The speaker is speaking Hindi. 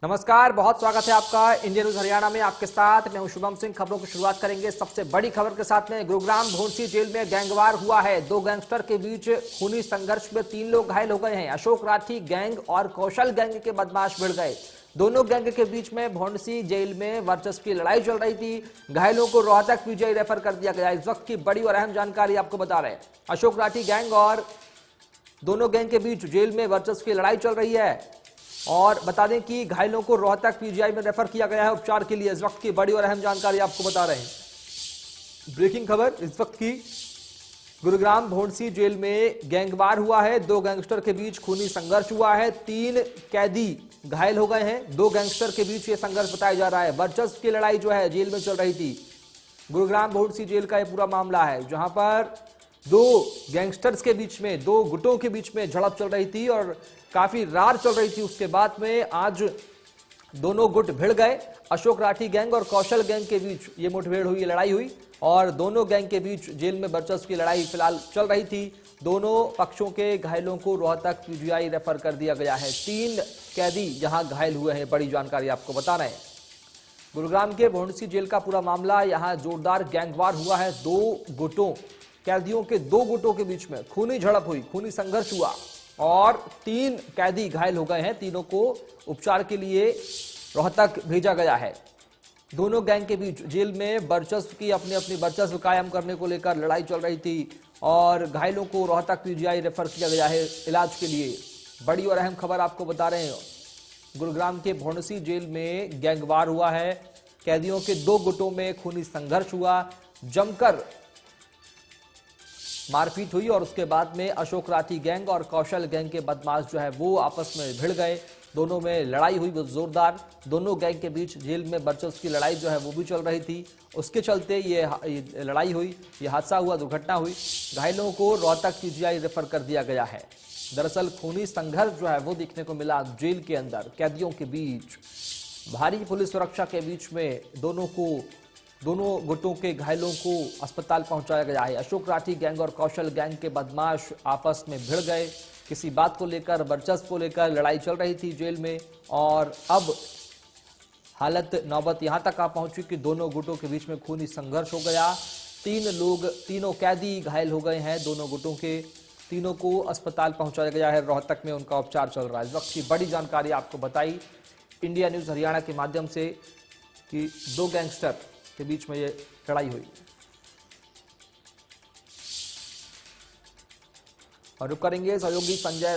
नमस्कार, बहुत स्वागत है आपका इंडिया न्यूज हरियाणा में। आपके साथ मैं हूं शुभम सिंह। खबरों की शुरुआत करेंगे सबसे बड़ी खबर के साथ में। गुरुग्राम भोंसी जेल में गैंगवार हुआ है। दो गैंगस्टर के बीच खूनी संघर्ष में 3 लोग घायल हो गए हैं। अशोक राठी गैंग और कौशल गैंग के बदमाश भिड़ गए। दोनों गैंग के बीच में भोंसी जेल में वर्चस्व की लड़ाई चल रही थी। घायलों को रोहतक पीजीआई रेफर कर दिया गया। इस वक्त की बड़ी और अहम जानकारी आपको बता रहे हैं। अशोक राठी गैंग और दोनों गैंग के बीच जेल में वर्चस्व की लड़ाई चल रही है और बता दें कि घायलों को रोहतक पीजीआई में रेफर किया गया है उपचार के लिए। इस वक्त की बड़ी और अहम जानकारी आपको बता रहे हैं। ब्रेकिंग खबर इस वक्त की। गुरुग्राम भोंसी जेल में गैंगवार हुआ है। 2 गैंगस्टर के बीच खूनी संघर्ष हुआ है। 3 कैदी घायल हो गए हैं। 2 गैंगस्टर के बीच ये संघर्ष बताया जा रहा है। वर्चस्व की लड़ाई जो है जेल में चल रही थी। गुरुग्राम भोंसी जेल का यह पूरा मामला है, जहां पर 2 गैंगस्टर्स के बीच में, 2 गुटों के बीच में झड़प चल रही थी और काफी रार चल रही थी। उसके बाद में आज दोनों गुट भिड़ गए। अशोक राठी गैंग और कौशल गैंग के बीच ये मुठभेड़ हुई, लड़ाई हुई और दोनों गैंग के बीच जेल में वर्चस्व की लड़ाई फिलहाल चल रही थी। दोनों पक्षों के घायलों को रोहतक पीजीआई रेफर कर दिया गया है। 3 कैदी यहां घायल हुए हैं। बड़ी जानकारी आपको बता रहे हैं। गुरुग्राम के भोंसी जेल का पूरा मामला, यहां जोरदार गैंगवार हुआ है। 2 गुटों, कैदियों के 2 गुटों के बीच में खूनी झड़प हुई, खूनी संघर्ष हुआ और 3 कैदी घायल हो गए हैं। तीनों को उपचार के लिए रोहतक भेजा गया है। दोनों गैंग के बीच जेल में वर्चस्व की, अपनी अपनी वर्चस्व कायम करने को लेकर लड़ाई चल रही थी और घायलों को रोहतक पीजीआई रेफर किया गया है इलाज के लिए। बड़ी और अहम खबर आपको बता रहे हैं। गुरुग्राम के भोंसी जेल में गैंगवार हुआ है। कैदियों के 2 गुटों में खूनी संघर्ष हुआ, जमकर मारपीट हुई और उसके बाद में अशोक राठी गैंग और कौशल गैंग के बदमाश जो है वो आपस में भिड़ गए। दोनों में लड़ाई हुई बहुत जोरदार। दोनों गैंग के बीच जेल में वर्चस्व की लड़ाई जो है वो भी चल रही थी। उसके चलते ये लड़ाई हुई, ये हादसा हुआ, दुर्घटना हुई। घायलों को रोहतक पीजीआई रेफर कर दिया गया है। दरअसल खूनी संघर्ष जो है वो देखने को मिला जेल के अंदर। कैदियों के बीच भारी पुलिस सुरक्षा के बीच में दोनों गुटों के घायलों को अस्पताल पहुंचाया गया है। अशोक राठी गैंग और कौशल गैंग के बदमाश आपस में भिड़ गए। किसी बात को लेकर, वर्चस्व को लेकर लड़ाई चल रही थी जेल में और अब हालत नौबत यहां तक आ पहुंची कि दोनों गुटों के बीच में खूनी संघर्ष हो गया। तीनों कैदी घायल हो गए हैं। दोनों गुटों के तीनों को अस्पताल पहुंचाया गया है। रोहतक में उनका उपचार चल रहा है। इस वक्त की बड़ी जानकारी आपको बताई इंडिया न्यूज हरियाणा के माध्यम से कि 2 गैंगस्टर के बीच में ये लड़ाई हुई। और रुक करेंगे सहयोगी संजय